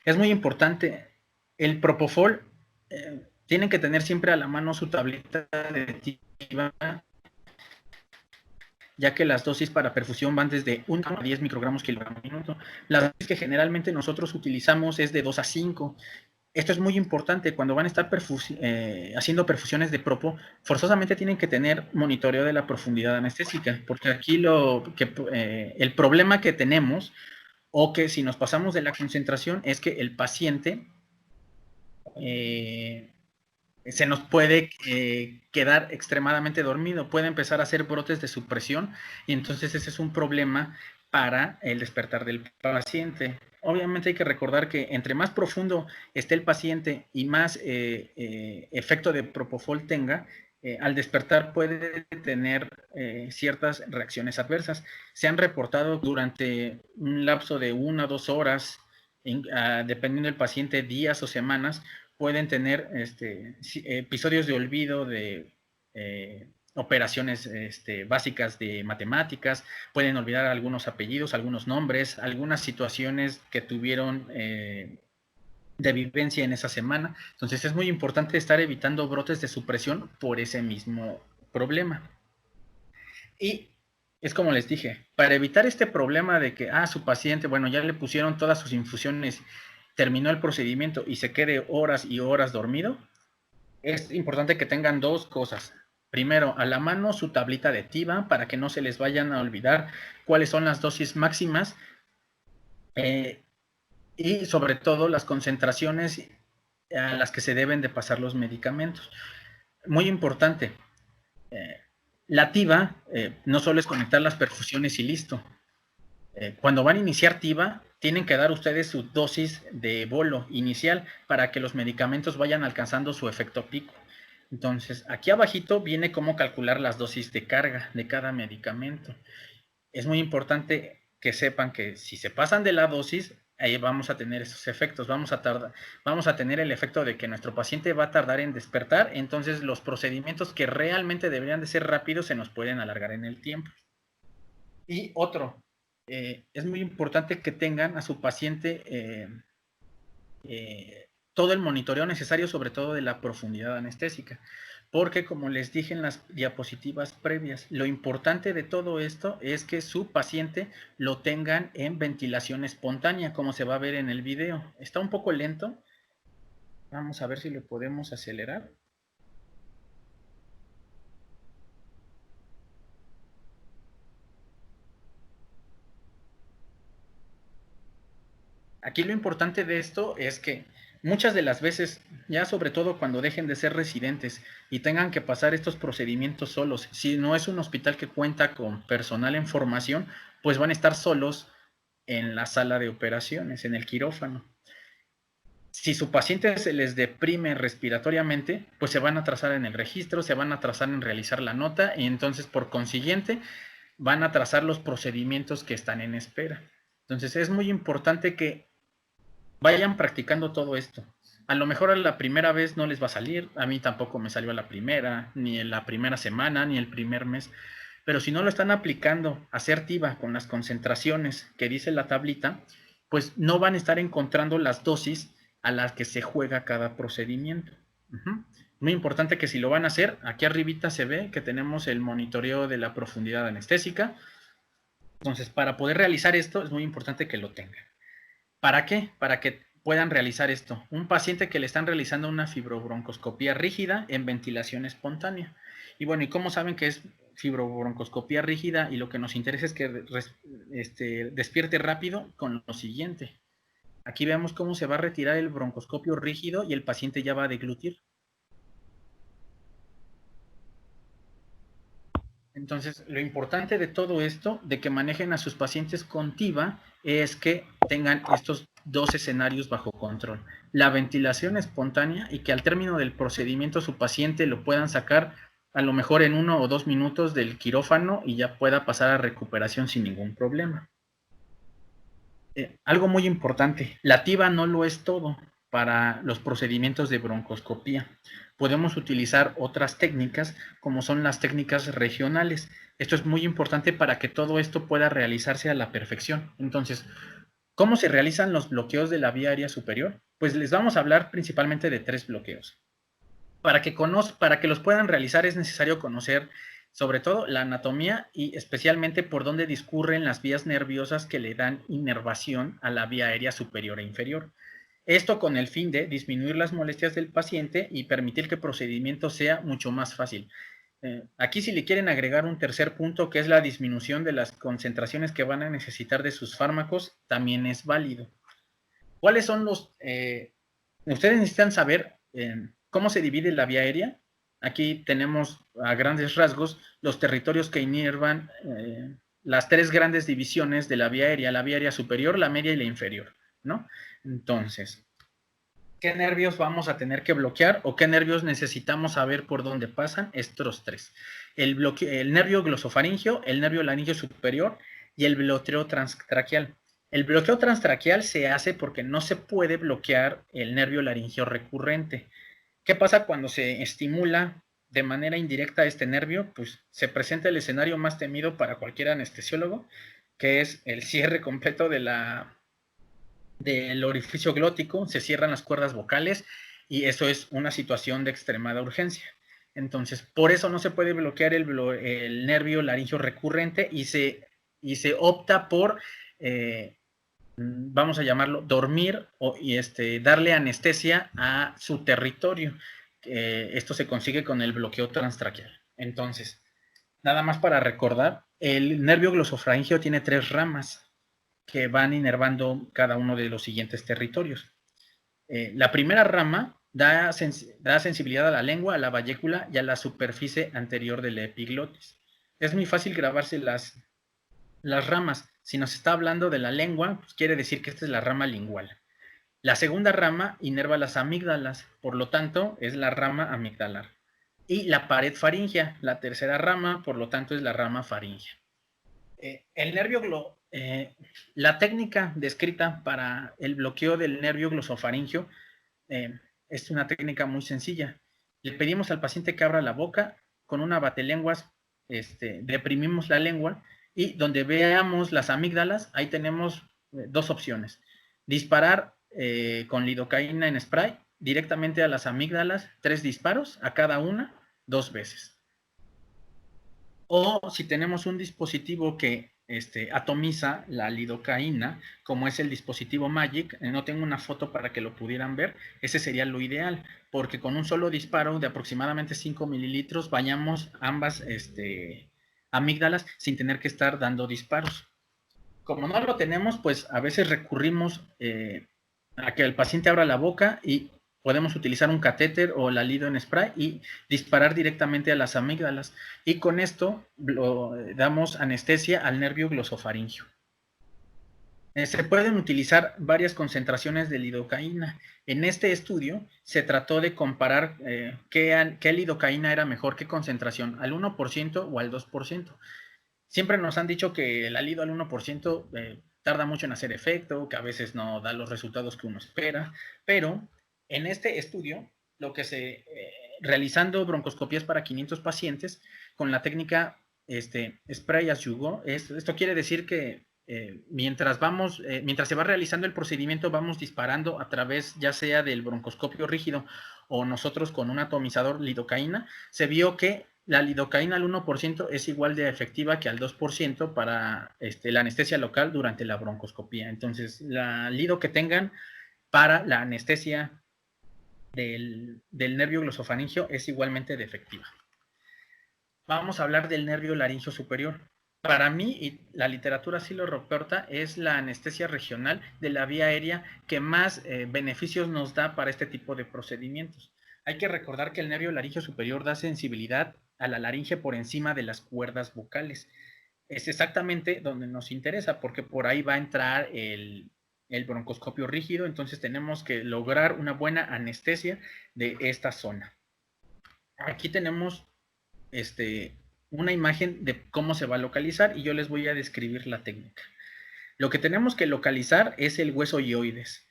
Es muy importante. El propofol, tienen que tener siempre a la mano su tablita de TIVA, ya que las dosis para perfusión van desde 1 a 10 microgramos kilogramo minuto. La dosis que generalmente nosotros utilizamos es de 2 a 5. Esto es muy importante. Cuando van a estar haciendo perfusiones de propo, forzosamente tienen que tener monitoreo de la profundidad anestésica, porque aquí el problema que tenemos, o que si nos pasamos de la concentración, es que el paciente se nos puede quedar extremadamente dormido, puede empezar a hacer brotes de supresión, y entonces ese es un problema para el despertar del paciente. Obviamente hay que recordar que entre más profundo esté el paciente y más efecto de propofol tenga, al despertar puede tener ciertas reacciones adversas. Se han reportado durante un lapso de 1 a 2 horas, dependiendo del paciente, días o semanas, pueden tener episodios de olvido de operaciones básicas de matemáticas, pueden olvidar algunos apellidos, algunos nombres, algunas situaciones que tuvieron de vivencia en esa semana. Entonces es muy importante estar evitando brotes de supresión por ese mismo problema. Y es como les dije, para evitar este problema de que, su paciente, bueno, ya le pusieron todas sus infusiones, terminó el procedimiento y se quede horas y horas dormido, es importante que tengan dos cosas. Primero, a la mano su tablita de TIVA para que no se les vayan a olvidar cuáles son las dosis máximas y sobre todo las concentraciones a las que se deben de pasar los medicamentos. Muy importante, la TIVA no solo es conectar las perfusiones y listo. Cuando van a iniciar TIVA, tienen que dar ustedes su dosis de bolo inicial para que los medicamentos vayan alcanzando su efecto pico. Entonces, aquí abajito viene cómo calcular las dosis de carga de cada medicamento. Es muy importante que sepan que si se pasan de la dosis, ahí vamos a tener esos efectos. Vamos a tener el efecto de que nuestro paciente va a tardar en despertar, entonces los procedimientos que realmente deberían de ser rápidos se nos pueden alargar en el tiempo. Y otro, es muy importante que tengan a su paciente todo el monitoreo necesario, sobre todo de la profundidad anestésica, porque como les dije en las diapositivas previas, lo importante de todo esto es que su paciente lo tengan en ventilación espontánea, como se va a ver en el video. Está un poco lento, vamos a ver si lo podemos acelerar. Aquí lo importante de esto es que muchas de las veces, ya sobre todo cuando dejen de ser residentes y tengan que pasar estos procedimientos solos, si no es un hospital que cuenta con personal en formación, pues van a estar solos en la sala de operaciones, en el quirófano. Si su paciente se les deprime respiratoriamente, pues se van a atrasar en el registro, se van a atrasar en realizar la nota y entonces por consiguiente van a atrasar los procedimientos que están en espera. Entonces es muy importante que vayan practicando todo esto. A lo mejor a la primera vez no les va a salir, a mí tampoco me salió a la primera, ni en la primera semana, ni el primer mes, pero si no lo están aplicando asertiva con las concentraciones que dice la tablita, pues no van a estar encontrando las dosis a las que se juega cada procedimiento. Muy importante que si lo van a hacer, aquí arribita se ve que tenemos el monitoreo de la profundidad anestésica. Entonces, para poder realizar esto es muy importante que lo tengan. ¿Para qué? Para que puedan realizar esto. Un paciente que le están realizando una fibrobroncoscopía rígida en ventilación espontánea. Y bueno, ¿y cómo saben que es fibrobroncoscopía rígida? Y lo que nos interesa es que despierte rápido con lo siguiente. Aquí vemos cómo se va a retirar el broncoscopio rígido y el paciente ya va a deglutir. Entonces, lo importante de todo esto, de que manejen a sus pacientes con TIVA, es que tengan estos dos escenarios bajo control. La ventilación espontánea y que al término del procedimiento su paciente lo puedan sacar a lo mejor en 1 o 2 minutos del quirófano y ya pueda pasar a recuperación sin ningún problema. Algo muy importante, la TIVA no lo es todo para los procedimientos de broncoscopía. Podemos utilizar otras técnicas como son las técnicas regionales. Esto es muy importante para que todo esto pueda realizarse a la perfección. Entonces, ¿Cómo se realizan los bloqueos de la vía aérea superior? Pues les vamos a hablar principalmente de 3 bloqueos. Para que los puedan realizar es necesario conocer sobre todo la anatomía y especialmente por dónde discurren las vías nerviosas que le dan inervación a la vía aérea superior e inferior. Esto con el fin de disminuir las molestias del paciente y permitir que el procedimiento sea mucho más fácil. Aquí si le quieren agregar un tercer punto, que es la disminución de las concentraciones que van a necesitar de sus fármacos, también es válido. ¿Cuáles son los... ustedes necesitan saber cómo se divide la vía aérea? Aquí tenemos a grandes rasgos los territorios que inervan las 3 grandes divisiones de la vía aérea superior, la media y la inferior, ¿no? Entonces, ¿qué nervios vamos a tener que bloquear o qué nervios necesitamos saber por dónde pasan? Estos 3. El nervio glosofaringeo, el nervio laringeo superior y el bloqueo transtraqueal. El bloqueo transtraqueal se hace porque no se puede bloquear el nervio laringeo recurrente. ¿Qué pasa cuando se estimula de manera indirecta este nervio? Pues se presenta el escenario más temido para cualquier anestesiólogo, que es el cierre completo del orificio glótico, se cierran las cuerdas vocales y eso es una situación de extremada urgencia. Entonces, por eso no se puede bloquear el nervio laringeo recurrente y se opta por, vamos a llamarlo, dormir y darle anestesia a su territorio. Esto se consigue con el bloqueo transtraqueal. Entonces, nada más para recordar, el nervio glosofaringeo tiene 3 ramas que van inervando cada uno de los siguientes territorios. La primera rama da sensibilidad a la lengua, a la vallécula y a la superficie anterior de la epiglotis. Es muy fácil grabarse las ramas. Si nos está hablando de la lengua, pues quiere decir que esta es la rama lingual. La segunda rama inerva las amígdalas, por lo tanto, es la rama amigdalar. Y la pared faríngea, la tercera rama, por lo tanto, es la rama faríngea. El nervio la técnica descrita para el bloqueo del nervio glosofaringeo es una técnica muy sencilla. Le pedimos al paciente que abra la boca con una batelenguas, deprimimos la lengua y donde veamos las amígdalas, ahí tenemos 2 opciones. Disparar con lidocaína en spray directamente a las amígdalas, 3 disparos a cada una, 2 veces. O si tenemos un dispositivo que atomiza la lidocaína, como es el dispositivo Magic, no tengo una foto para que lo pudieran ver, ese sería lo ideal, porque con un solo disparo de aproximadamente 5 mililitros bañamos ambas amígdalas sin tener que estar dando disparos. Como no lo tenemos, pues a veces recurrimos a que el paciente abra la boca y podemos utilizar un catéter o la lido en spray y disparar directamente a las amígdalas. Y con esto damos anestesia al nervio glosofaringeo. Se pueden utilizar varias concentraciones de lidocaína. En este estudio se trató de comparar qué lidocaína era mejor, qué concentración, al 1% o al 2%. Siempre nos han dicho que el alido al 1% tarda mucho en hacer efecto, que a veces no da los resultados que uno espera, pero en este estudio, realizando broncoscopías para 500 pacientes con la técnica spray as you go, esto quiere decir que mientras se va realizando el procedimiento, vamos disparando a través ya sea del broncoscopio rígido o nosotros con un atomizador lidocaína, se vio que la lidocaína al 1% es igual de efectiva que al 2% para la anestesia local durante la broncoscopía. Entonces, la lido que tengan para la anestesia del nervio glosofaringeo es igualmente de efectiva. Vamos a hablar del nervio laringeo superior. Para mí, y la literatura sí lo reporta, es la anestesia regional de la vía aérea que más beneficios nos da para este tipo de procedimientos. Hay que recordar que el nervio laringeo superior da sensibilidad a la laringe por encima de las cuerdas vocales. Es exactamente donde nos interesa, porque por ahí va a entrar el broncoscopio rígido, entonces tenemos que lograr una buena anestesia de esta zona. Aquí tenemos una imagen de cómo se va a localizar y yo les voy a describir la técnica. Lo que tenemos que localizar es el hueso hioides.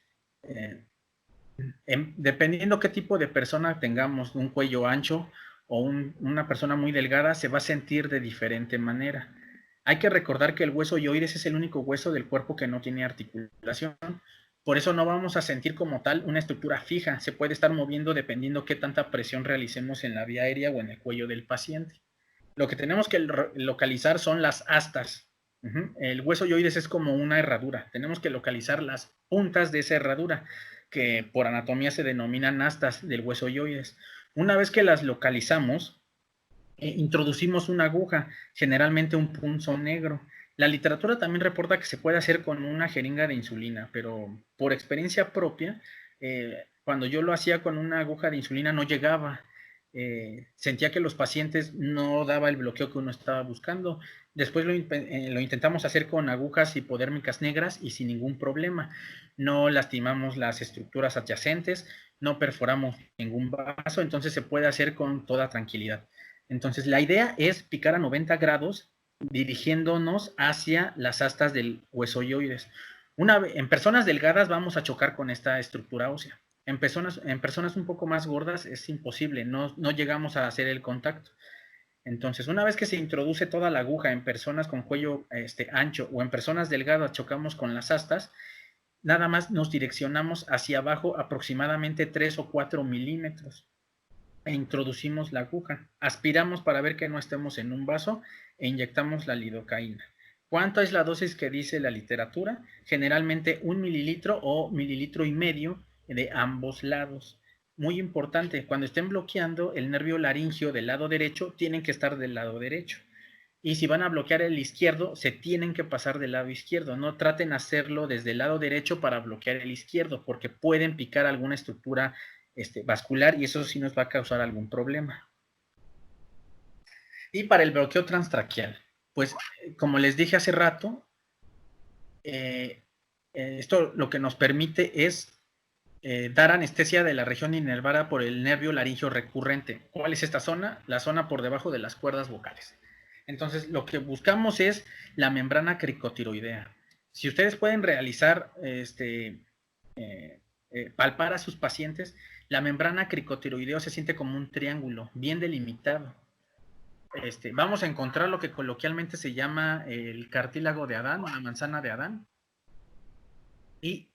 Dependiendo qué tipo de persona tengamos, un cuello ancho o una persona muy delgada, se va a sentir de diferente manera. Hay que recordar que el hueso yoides es el único hueso del cuerpo que no tiene articulación. Por eso no vamos a sentir como tal una estructura fija. Se puede estar moviendo dependiendo qué tanta presión realicemos en la vía aérea o en el cuello del paciente. Lo que tenemos que localizar son las astas. El hueso yoides es como una herradura. Tenemos que localizar las puntas de esa herradura, que por anatomía se denominan astas del hueso yoides. Una vez que las localizamos, introducimos una aguja, generalmente un punzón negro. La literatura también reporta que se puede hacer con una jeringa de insulina, pero por experiencia propia, cuando yo lo hacía con una aguja de insulina no llegaba. Sentía que los pacientes no daba el bloqueo que uno estaba buscando. Después lo intentamos hacer con agujas hipodérmicas negras y sin ningún problema. No lastimamos las estructuras adyacentes, no perforamos ningún vaso, entonces se puede hacer con toda tranquilidad. Entonces, la idea es picar a 90 grados dirigiéndonos hacia las astas del hueso yoides. En personas delgadas vamos a chocar con esta estructura ósea. En personas un poco más gordas es imposible, no llegamos a hacer el contacto. Entonces, una vez que se introduce toda la aguja en personas con cuello ancho o en personas delgadas chocamos con las astas, nada más nos direccionamos hacia abajo aproximadamente 3 o 4 milímetros e introducimos la aguja. Aspiramos para ver que no estemos en un vaso e inyectamos la lidocaína. ¿Cuánto es la dosis que dice la literatura? Generalmente 1 mililitro o mililitro y medio de ambos lados. Muy importante, cuando estén bloqueando el nervio laringio del lado derecho, tienen que estar del lado derecho. Y si van a bloquear el izquierdo, se tienen que pasar del lado izquierdo. No traten de hacerlo desde el lado derecho para bloquear el izquierdo, porque pueden picar alguna estructura vascular y eso sí nos va a causar algún problema. Y para el bloqueo transtraqueal, pues como les dije hace rato, esto lo que nos permite es dar anestesia de la región inervada por el nervio laringio recurrente. ¿Cuál es esta zona? La zona por debajo de las cuerdas vocales. Entonces, lo que buscamos es la membrana cricotiroidea. Si ustedes pueden realizar, palpar a sus pacientes, la membrana cricotiroideo se siente como un triángulo bien delimitado. Vamos a encontrar lo que coloquialmente se llama el cartílago de Adán o la manzana de Adán. Y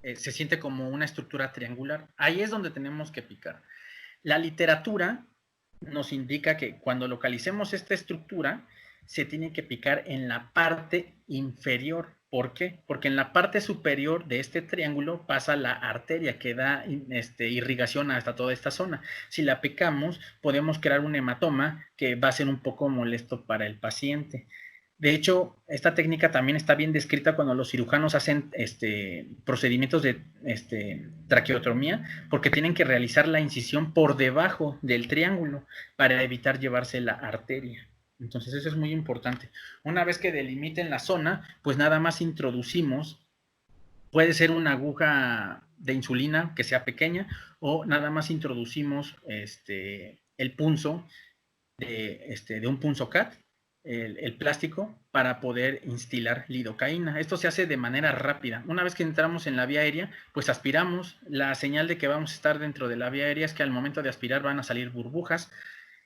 se siente como una estructura triangular. Ahí es donde tenemos que picar. La literatura nos indica que cuando localicemos esta estructura, se tiene que picar en la parte inferior. ¿Por qué? Porque en la parte superior de este triángulo pasa la arteria que da irrigación hasta toda esta zona. Si la picamos, podemos crear un hematoma que va a ser un poco molesto para el paciente. De hecho, esta técnica también está bien descrita cuando los cirujanos hacen procedimientos de traqueotomía, porque tienen que realizar la incisión por debajo del triángulo para evitar llevarse la arteria. Entonces eso es muy importante. Una vez que delimiten la zona, pues nada más introducimos, puede ser una aguja de insulina que sea pequeña o nada más introducimos el punzo de un punzocat, el plástico, para poder instilar lidocaína. Esto se hace de manera rápida. Una vez que entramos en la vía aérea, pues aspiramos. La señal de que vamos a estar dentro de la vía aérea es que al momento de aspirar van a salir burbujas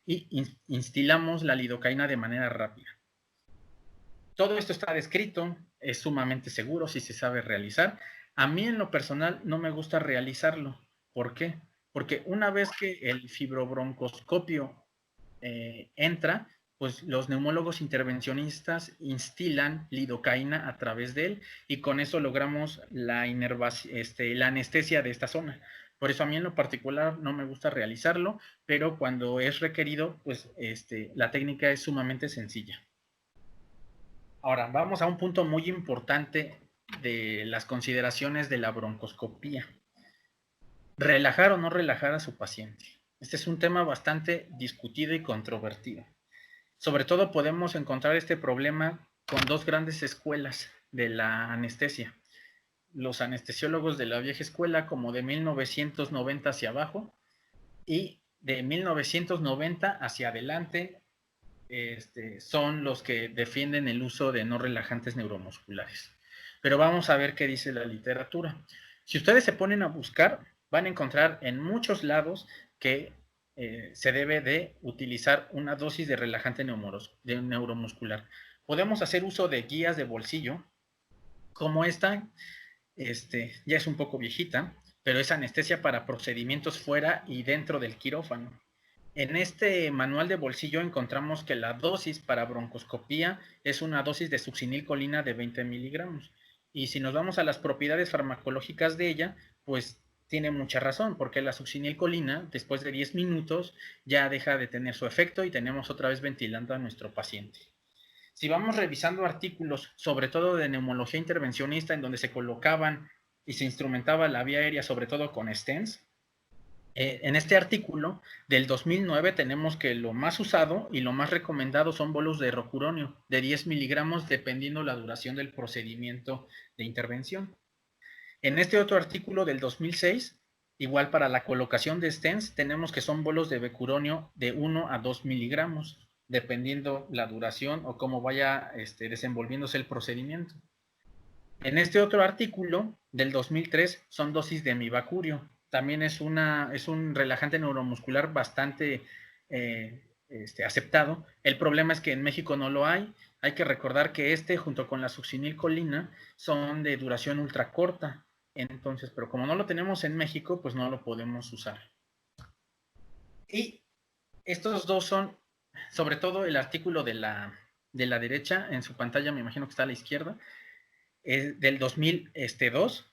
y instilamos la lidocaína de manera rápida. Todo esto está descrito, es sumamente seguro si se sabe realizar. A mí en lo personal no me gusta realizarlo. ¿Por qué? Porque una vez que el fibrobroncoscopio entra, pues los neumólogos intervencionistas instilan lidocaína a través de él y con eso logramos la anestesia de esta zona. Por eso a mí en lo particular no me gusta realizarlo, pero cuando es requerido, pues la técnica es sumamente sencilla. Ahora, vamos a un punto muy importante de las consideraciones de la broncoscopía. Relajar o no relajar a su paciente. Este es un tema bastante discutido y controvertido. Sobre todo podemos encontrar este problema con dos grandes escuelas de la anestesia. Los anestesiólogos de la vieja escuela, como de 1990 hacia abajo, y de 1990 hacia adelante, son los que defienden el uso de no relajantes neuromusculares. Pero vamos a ver qué dice la literatura. Si ustedes se ponen a buscar, van a encontrar en muchos lados que se debe de utilizar una dosis de relajante neuromuscular. Podemos hacer uso de guías de bolsillo, como esta, ya es un poco viejita, pero es anestesia para procedimientos fuera y dentro del quirófano. En este manual de bolsillo encontramos que la dosis para broncoscopía es una dosis de succinilcolina de 20 miligramos. Y si nos vamos a las propiedades farmacológicas de ella, pues tiene mucha razón, porque la succinilcolina, después de 10 minutos, ya deja de tener su efecto y tenemos otra vez ventilando a nuestro paciente. Si vamos revisando artículos, sobre todo de neumología intervencionista, en donde se colocaban y se instrumentaba la vía aérea, sobre todo con stents, en este artículo del 2009 tenemos que lo más usado y lo más recomendado son bolos de rocuronio de 10 miligramos dependiendo la duración del procedimiento de intervención. En este otro artículo del 2006, igual para la colocación de stents, tenemos que son bolos de becuronio de 1 a 2 miligramos, dependiendo la duración o cómo vaya desenvolviéndose el procedimiento. En este otro artículo del 2003 son dosis de mibacurio. También es un relajante neuromuscular bastante aceptado. El problema es que en México no lo hay. Hay que recordar que junto con la succinilcolina, son de duración ultra corta. Entonces, pero como no lo tenemos en México, pues no lo podemos usar. Y estos dos son, sobre todo el artículo de la derecha, en su pantalla me imagino que está a la izquierda, del 2002,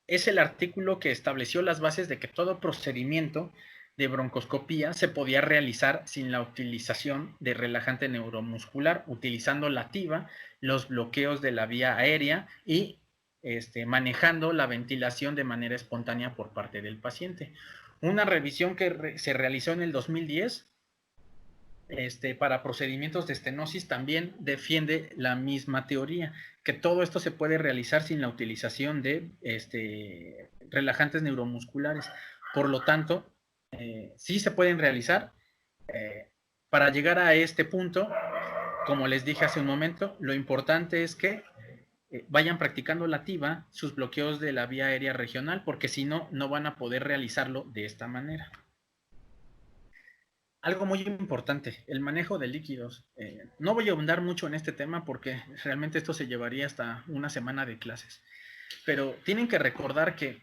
es el artículo que estableció las bases de que todo procedimiento de broncoscopía se podía realizar sin la utilización de relajante neuromuscular, utilizando la TIVA, los bloqueos de la vía aérea y manejando la ventilación de manera espontánea por parte del paciente. Una revisión que se realizó en el 2010 para procedimientos de estenosis también defiende la misma teoría, que todo esto se puede realizar sin la utilización de relajantes neuromusculares. Por lo tanto, sí se pueden realizar. Para llegar a este punto, como les dije hace un momento, lo importante es que vayan practicando la TIVA, sus bloqueos de la vía aérea regional, porque si no, no van a poder realizarlo de esta manera. Algo muy importante, el manejo de líquidos. No voy a ahondar mucho en este tema porque realmente esto se llevaría hasta una semana de clases. Pero tienen que recordar que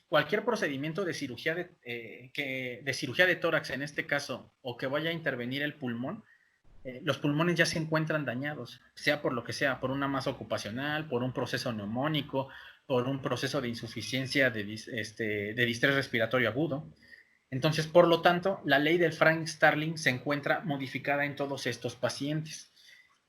cualquier procedimiento de cirugía de tórax en este caso, o que vaya a intervenir el pulmón, los pulmones ya se encuentran dañados, sea por lo que sea, por una masa ocupacional, por un proceso neumónico, por un proceso de insuficiencia de distrés respiratorio agudo. Entonces, por lo tanto, la ley del Frank-Starling se encuentra modificada en todos estos pacientes.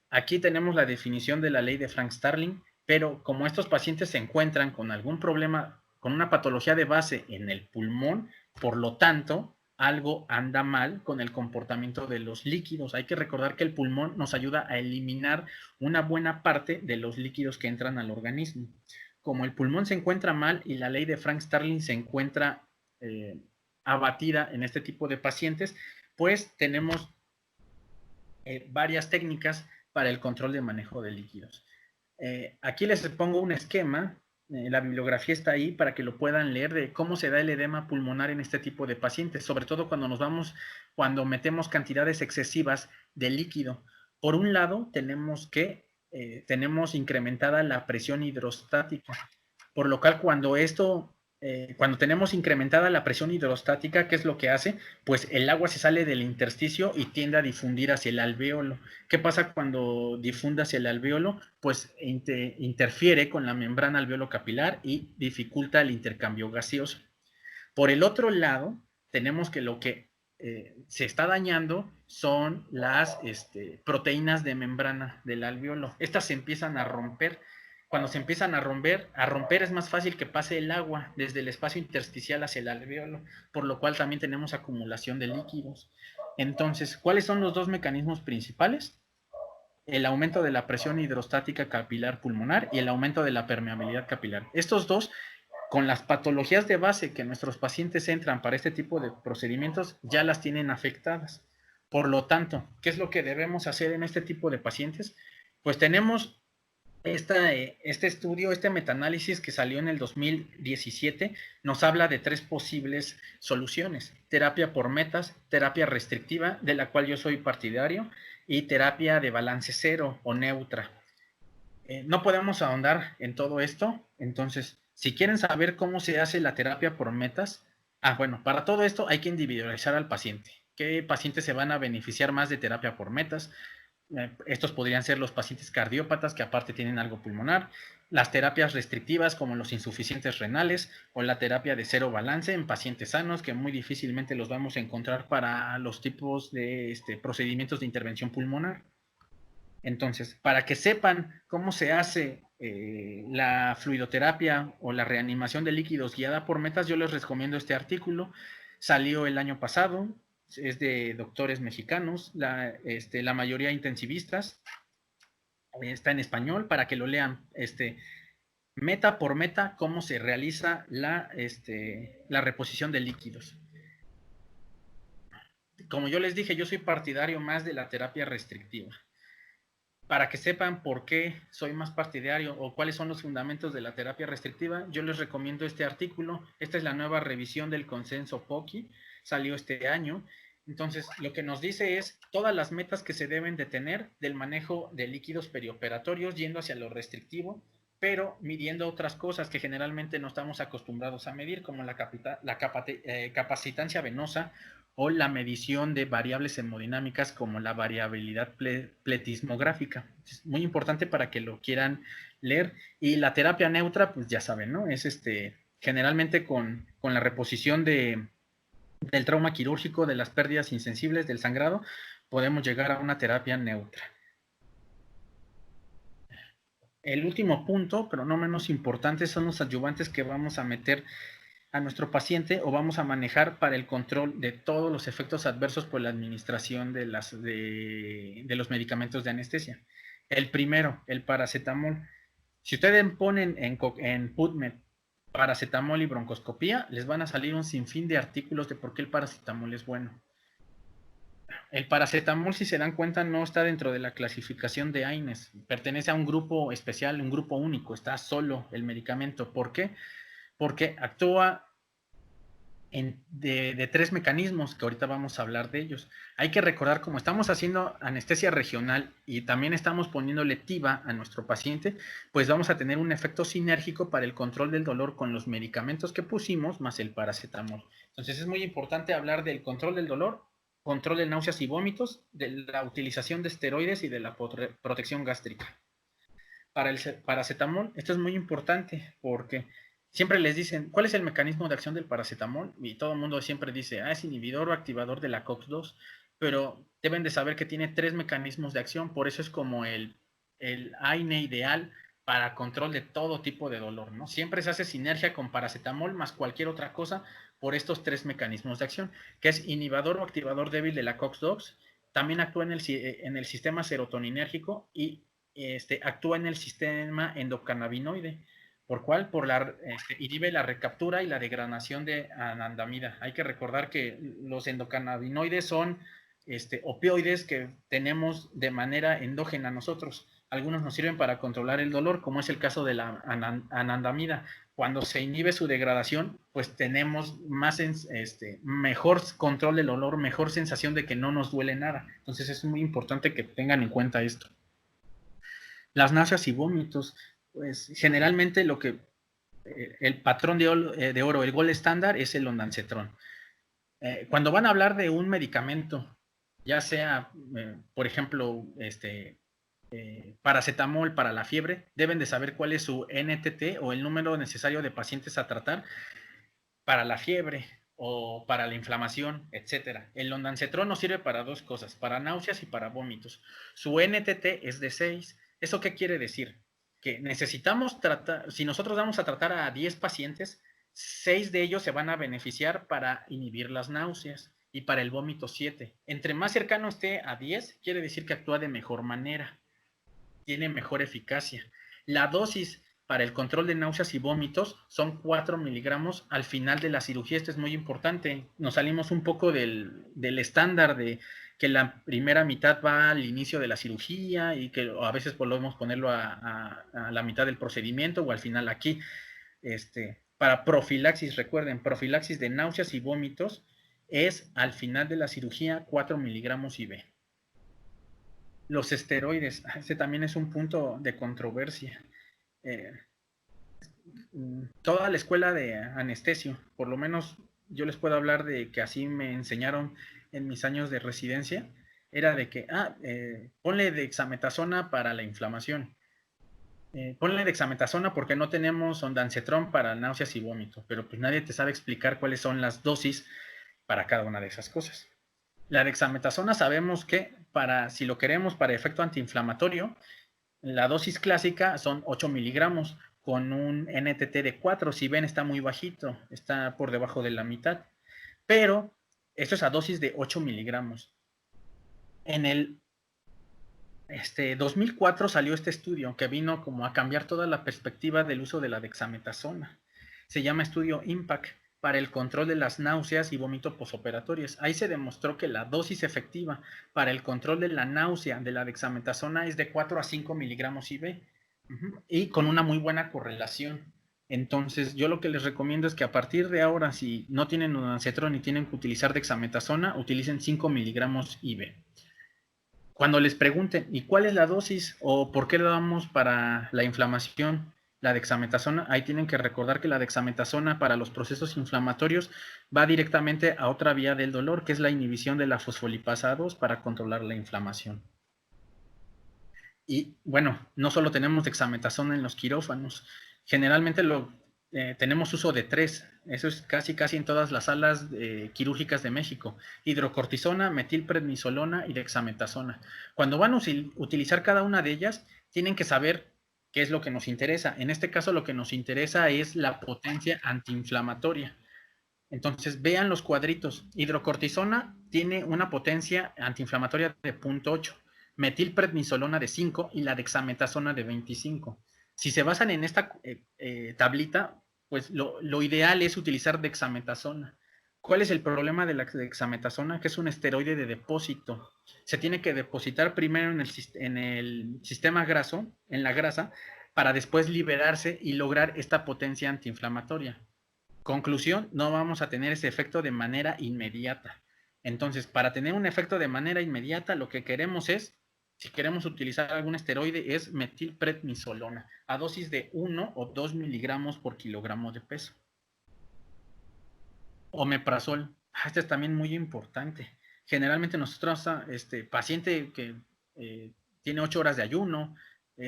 Aquí tenemos la definición de la ley de Frank-Starling, pero como estos pacientes se encuentran con algún problema, con una patología de base en el pulmón, por lo tanto, algo anda mal con el comportamiento de los líquidos. Hay que recordar que el pulmón nos ayuda a eliminar una buena parte de los líquidos que entran al organismo. Como el pulmón se encuentra mal y la ley de Frank-Starling se encuentra abatida en este tipo de pacientes, pues tenemos varias técnicas para el control de manejo de líquidos. Aquí les pongo un esquema, la bibliografía está ahí para que lo puedan leer de cómo se da el edema pulmonar en este tipo de pacientes, sobre todo cuando metemos cantidades excesivas de líquido. Por un lado, tenemos incrementada la presión hidrostática, por lo cual cuando tenemos incrementada la presión hidrostática, ¿qué es lo que hace? Pues el agua se sale del intersticio y tiende a difundir hacia el alvéolo. ¿Qué pasa cuando difunde hacia el alvéolo? Pues interfiere con la membrana alveolo-capilar y dificulta el intercambio gaseoso. Por el otro lado, tenemos que lo que se está dañando son las proteínas de membrana del alvéolo. Estas se empiezan a romper. Cuando se empiezan a romper es más fácil que pase el agua desde el espacio intersticial hacia el alvéolo, por lo cual también tenemos acumulación de líquidos. Entonces, ¿cuáles son los dos mecanismos principales? El aumento de la presión hidrostática capilar pulmonar y el aumento de la permeabilidad capilar. Estos dos, con las patologías de base que nuestros pacientes entran para este tipo de procedimientos, ya las tienen afectadas. Por lo tanto, ¿qué es lo que debemos hacer en este tipo de pacientes? Pues tenemos Este estudio, este metaanálisis que salió en el 2017, nos habla de 3 posibles soluciones: terapia por metas, terapia restrictiva, de la cual yo soy partidario, y terapia de balance cero o neutra. No podemos ahondar en todo esto, entonces, si quieren saber cómo se hace la terapia por metas, bueno, para todo esto hay que individualizar al paciente. ¿Qué pacientes se van a beneficiar más de terapia por metas? Estos podrían ser los pacientes cardiópatas, que aparte tienen algo pulmonar, las terapias restrictivas como los insuficientes renales, o la terapia de cero balance en pacientes sanos, que muy difícilmente los vamos a encontrar para los tipos de procedimientos de intervención pulmonar. Entonces, para que sepan cómo se hace la fluidoterapia o la reanimación de líquidos guiada por metas, yo les recomiendo este artículo. Salió el año pasado, es de doctores mexicanos, la mayoría intensivistas. Está en español para que lo lean. Meta por meta, cómo se realiza la reposición de líquidos. Como yo les dije, yo soy partidario más de la terapia restrictiva. Para que sepan por qué soy más partidario o cuáles son los fundamentos de la terapia restrictiva, yo les recomiendo este artículo. Esta es la nueva revisión del consenso POCI, salió este año. Entonces, lo que nos dice es todas las metas que se deben de tener del manejo de líquidos perioperatorios, yendo hacia lo restrictivo, pero midiendo otras cosas que generalmente no estamos acostumbrados a medir, como la capacitancia venosa o la medición de variables hemodinámicas como la variabilidad pletismográfica. Es muy importante para que lo quieran leer. Y la terapia neutra, pues ya saben, ¿no? Es generalmente con la reposición del trauma quirúrgico, de las pérdidas insensibles, del sangrado, podemos llegar a una terapia neutra. El último punto, pero no menos importante, son los adyuvantes que vamos a meter a nuestro paciente o vamos a manejar para el control de todos los efectos adversos por la administración de los medicamentos de anestesia. El primero, el paracetamol. Si ustedes ponen en PubMed paracetamol y broncoscopía, les van a salir un sinfín de artículos de por qué el paracetamol es bueno. El paracetamol, si se dan cuenta, no está dentro de la clasificación de AINES. Pertenece a un grupo especial, un grupo único. Está solo el medicamento. ¿Por qué? Porque actúa de 3 mecanismos, que ahorita vamos a hablar de ellos. Hay que recordar, como estamos haciendo anestesia regional y también estamos poniéndole TIVA a nuestro paciente, pues vamos a tener un efecto sinérgico para el control del dolor con los medicamentos que pusimos, más el paracetamol. Entonces es muy importante hablar del control del dolor, control de náuseas y vómitos, de la utilización de esteroides y de la protección gástrica. Para el paracetamol, esto es muy importante porque siempre les dicen, ¿cuál es el mecanismo de acción del paracetamol? Y todo el mundo siempre dice, es inhibidor o activador de la COX-2, pero deben de saber que tiene 3 mecanismos de acción, por eso es como el AINE ideal para control de todo tipo de dolor, ¿no? Siempre se hace sinergia con paracetamol más cualquier otra cosa por estos 3 mecanismos de acción, que es inhibidor o activador débil de la COX-2, también actúa en el sistema serotoninérgico y actúa en el sistema endocannabinoide. ¿Por cuál? Inhibe la recaptura y la degradación de anandamida. Hay que recordar que los endocannabinoides son opioides que tenemos de manera endógena nosotros. Algunos nos sirven para controlar el dolor, como es el caso de la anandamida. Cuando se inhibe su degradación, pues tenemos mejor control del dolor, mejor sensación de que no nos duele nada. Entonces es muy importante que tengan en cuenta esto. Las náuseas y vómitos, pues generalmente el patrón de oro, el gold estándar, es el ondansetron. Cuando van a hablar de un medicamento, ya sea, por ejemplo, paracetamol para la fiebre, deben de saber cuál es su NTT o el número necesario de pacientes a tratar para la fiebre o para la inflamación, etcétera. El ondansetron nos sirve para 2 cosas, para náuseas y para vómitos. Su NTT es de 6. ¿Eso qué quiere decir? Que necesitamos tratar, si nosotros vamos a tratar a 10 pacientes, 6 de ellos se van a beneficiar para inhibir las náuseas y para el vómito 7. Entre más cercano esté a 10, quiere decir que actúa de mejor manera, tiene mejor eficacia. La dosis para el control de náuseas y vómitos son 4 miligramos al final de la cirugía. Esto es muy importante. Nos salimos un poco del estándar de que la primera mitad va al inicio de la cirugía y que a veces podemos ponerlo a la mitad del procedimiento o al final aquí. Para profilaxis, recuerden, profilaxis de náuseas y vómitos es al final de la cirugía 4 miligramos IV. Los esteroides, este también es un punto de controversia. Toda la escuela de anestesio, por lo menos yo les puedo hablar de que así me enseñaron en mis años de residencia, era de que, ponle dexametasona para la inflamación. Ponle dexametasona porque no tenemos ondansetron para náuseas y vómitos, pero pues nadie te sabe explicar cuáles son las dosis para cada una de esas cosas. La dexametasona sabemos que si lo queremos para efecto antiinflamatorio, la dosis clásica son 8 miligramos con un NTT de 4. Si ven, está muy bajito, está por debajo de la mitad. Pero esto es a dosis de 8 miligramos. En el 2004 salió este estudio que vino como a cambiar toda la perspectiva del uso de la dexametasona. Se llama estudio IMPACT para el control de las náuseas y vómito posoperatorios. Ahí se demostró que la dosis efectiva para el control de la náusea de la dexametasona es de 4 a 5 miligramos IV y con una muy buena correlación. Entonces, yo lo que les recomiendo es que a partir de ahora, si no tienen ondansetron y tienen que utilizar dexametasona, utilicen 5 miligramos IV. Cuando les pregunten, ¿y cuál es la dosis o por qué le damos para la inflamación la dexametasona? Ahí tienen que recordar que la dexametasona para los procesos inflamatorios va directamente a otra vía del dolor, que es la inhibición de la fosfolipasa 2 para controlar la inflamación. Y bueno, no solo tenemos dexametasona en los quirófanos, generalmente tenemos uso de 3, eso es casi en todas las salas quirúrgicas de México: hidrocortisona, metilprednisolona y dexametasona. Cuando van a utilizar cada una de ellas, tienen que saber qué es lo que nos interesa. En este caso, lo que nos interesa es la potencia antiinflamatoria. Entonces, vean los cuadritos. Hidrocortisona tiene una potencia antiinflamatoria de 0.8, metilprednisolona de 5 y la dexametasona de 25. Si se basan en esta tablita, pues lo ideal es utilizar dexametasona. ¿Cuál es el problema de la dexametasona? Que es un esteroide de depósito. Se tiene que depositar primero en el sistema graso, en la grasa, para después liberarse y lograr esta potencia antiinflamatoria. Conclusión, no vamos a tener ese efecto de manera inmediata. Entonces, para tener un efecto de manera inmediata, lo que queremos es, si queremos utilizar algún esteroide, es metilprednisolona, a dosis de 1 o 2 miligramos por kilogramo de peso. Omeprazol, este es también muy importante. Generalmente nosotros, paciente que tiene 8 horas de ayuno,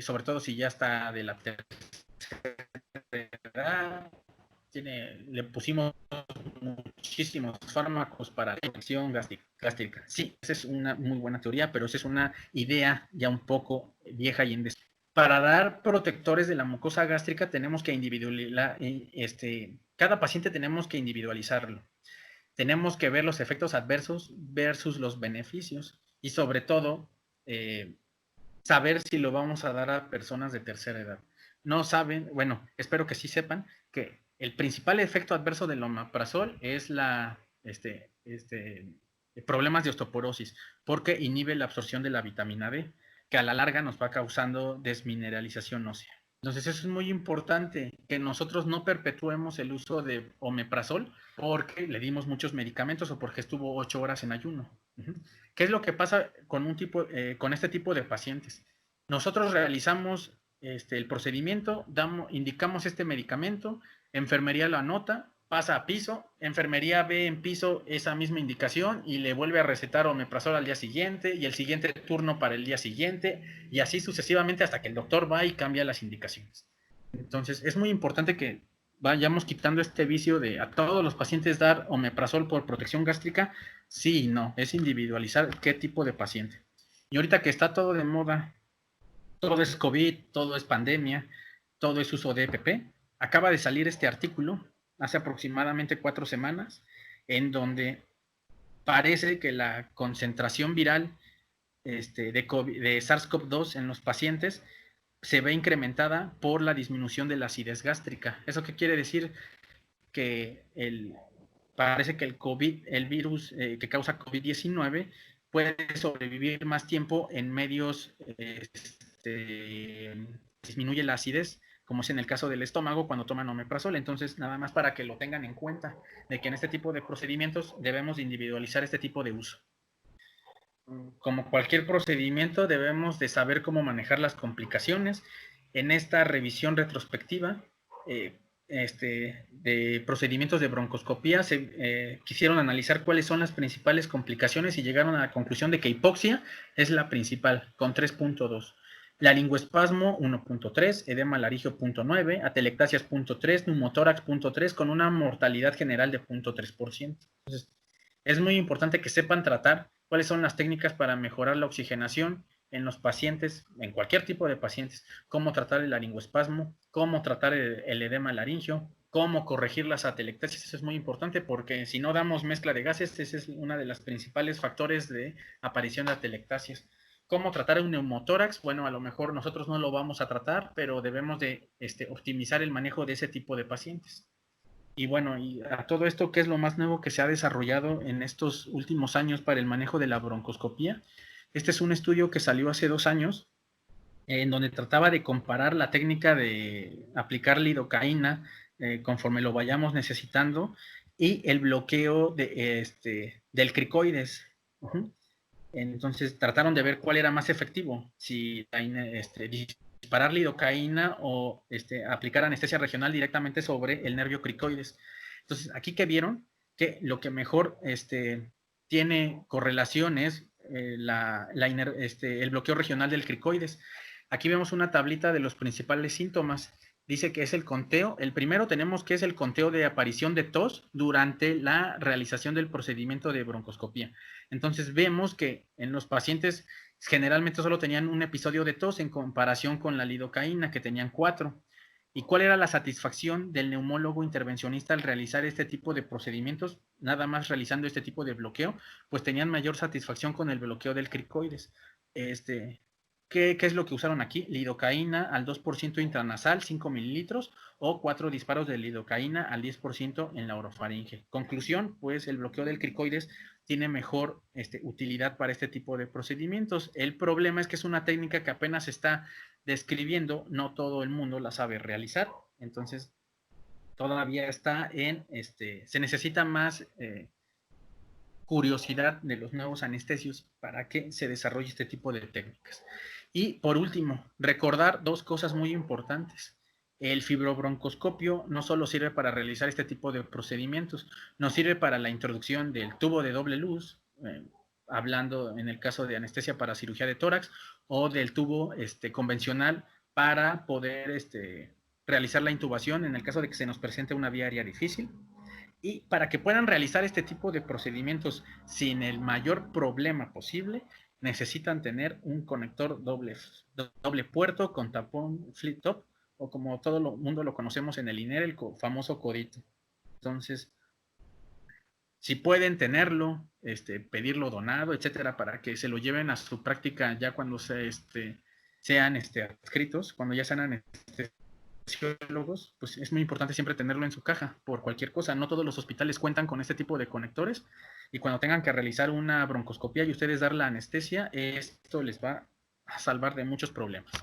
sobre todo si ya está de la tercera edad, le pusimos muchísimos fármacos para la infección gástrica. Sí, esa es una muy buena teoría, pero esa es una idea ya un poco vieja y en desuso. Para dar protectores de la mucosa gástrica tenemos que individualizar, cada paciente tenemos que individualizarlo. Tenemos que ver los efectos adversos versus los beneficios y sobre todo saber si lo vamos a dar a personas de tercera edad. No saben, bueno, espero que sí sepan que el principal efecto adverso del omeprazol es problemas de osteoporosis, porque inhibe la absorción de la vitamina D, que a la larga nos va causando desmineralización ósea. Entonces eso es muy importante, que nosotros no perpetuemos el uso de omeprazol porque le dimos muchos medicamentos o porque estuvo 8 horas en ayuno. ¿Qué es lo que pasa con este tipo de pacientes? Nosotros realizamos el procedimiento, indicamos este medicamento, enfermería lo anota, pasa a piso, enfermería ve en piso esa misma indicación y le vuelve a recetar omeprazol al día siguiente y el siguiente turno para el día siguiente y así sucesivamente hasta que el doctor va y cambia las indicaciones. Entonces es muy importante que vayamos quitando este vicio de a todos los pacientes dar omeprazol por protección gástrica. Sí y no, es individualizar qué tipo de paciente. Y ahorita que está todo de moda, todo es COVID, todo es pandemia, todo es uso de EPP, acaba de salir este artículo hace aproximadamente 4 semanas, en donde parece que la concentración viral de SARS-CoV-2 en los pacientes se ve incrementada por la disminución de la acidez gástrica. ¿Eso qué quiere decir? Que parece que el virus que causa COVID-19 puede sobrevivir más tiempo en medios, disminuye la acidez, como es en el caso del estómago cuando toman omeprazol. Entonces, nada más para que lo tengan en cuenta, de que en este tipo de procedimientos debemos individualizar este tipo de uso. Como cualquier procedimiento, debemos de saber cómo manejar las complicaciones. En esta revisión retrospectiva de procedimientos de broncoscopía, se quisieron analizar cuáles son las principales complicaciones y llegaron a la conclusión de que hipoxia es la principal, con 3.2. Laringoespasmo 1.3, edema laringio 0.9, atelectasias 0.3, neumotórax 0.3, con una mortalidad general de 0.3%. Entonces, es muy importante que sepan tratar cuáles son las técnicas para mejorar la oxigenación en los pacientes, en cualquier tipo de pacientes, cómo tratar el laringoespasmo, cómo tratar el edema laringio, cómo corregir las atelectasias. Eso es muy importante porque si no damos mezcla de gases, ese es uno de los principales factores de aparición de atelectasias. ¿Cómo tratar un neumotórax? Bueno, a lo mejor nosotros no lo vamos a tratar, pero debemos de optimizar el manejo de ese tipo de pacientes. Y bueno, y a todo esto, ¿qué es lo más nuevo que se ha desarrollado en estos últimos años para el manejo de la broncoscopía? Este es un estudio que salió hace 2 años, en donde trataba de comparar la técnica de aplicar lidocaína conforme lo vayamos necesitando y el bloqueo del cricoides. Entonces trataron de ver cuál era más efectivo, si disparar lidocaína o aplicar anestesia regional directamente sobre el nervio cricoides. Entonces, aquí que vieron que lo que mejor tiene correlación es el bloqueo regional del cricoides. Aquí vemos una tablita de los principales síntomas. Dice que es el conteo. El primero tenemos que es el conteo de aparición de tos durante la realización del procedimiento de broncoscopía. Entonces vemos que en los pacientes generalmente solo tenían un episodio de tos en comparación con la lidocaína, que tenían 4. ¿Y cuál era la satisfacción del neumólogo intervencionista al realizar este tipo de procedimientos? Nada más realizando este tipo de bloqueo, pues tenían mayor satisfacción con el bloqueo del cricoides. ¿Qué es lo que usaron aquí? Lidocaína al 2% intranasal, 5 mililitros, o 4 disparos de lidocaína al 10% en la orofaringe. Conclusión, pues el bloqueo del cricoides tiene mejor utilidad para este tipo de procedimientos. El problema es que es una técnica que apenas está describiendo, no todo el mundo la sabe realizar, entonces todavía está se necesita más curiosidad de los nuevos anestesios para que se desarrolle este tipo de técnicas. Y por último, recordar 2 cosas muy importantes. El fibrobroncoscopio no solo sirve para realizar este tipo de procedimientos, nos sirve para la introducción del tubo de doble luz, hablando en el caso de anestesia para cirugía de tórax, o del tubo convencional para poder realizar la intubación en el caso de que se nos presente una vía aérea difícil. Y para que puedan realizar este tipo de procedimientos sin el mayor problema posible, necesitan tener un conector doble puerto con tapón flip top, o como todo el mundo lo conocemos en el INER, el famoso codito. Entonces, si pueden tenerlo, pedirlo donado, etcétera, para que se lo lleven a su práctica ya cuando sean adscritos, cuando ya sean anestesiólogos, pues es muy importante siempre tenerlo en su caja por cualquier cosa. No todos los hospitales cuentan con este tipo de conectores, y cuando tengan que realizar una broncoscopía y ustedes dar la anestesia, esto les va a salvar de muchos problemas.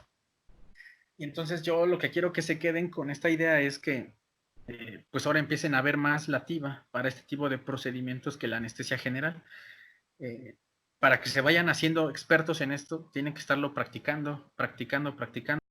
Y entonces yo lo que quiero que se queden con esta idea es que pues ahora empiecen a ver más la TIVA para este tipo de procedimientos que la anestesia general. Para que se vayan haciendo expertos en esto, tienen que estarlo practicando, practicando, practicando.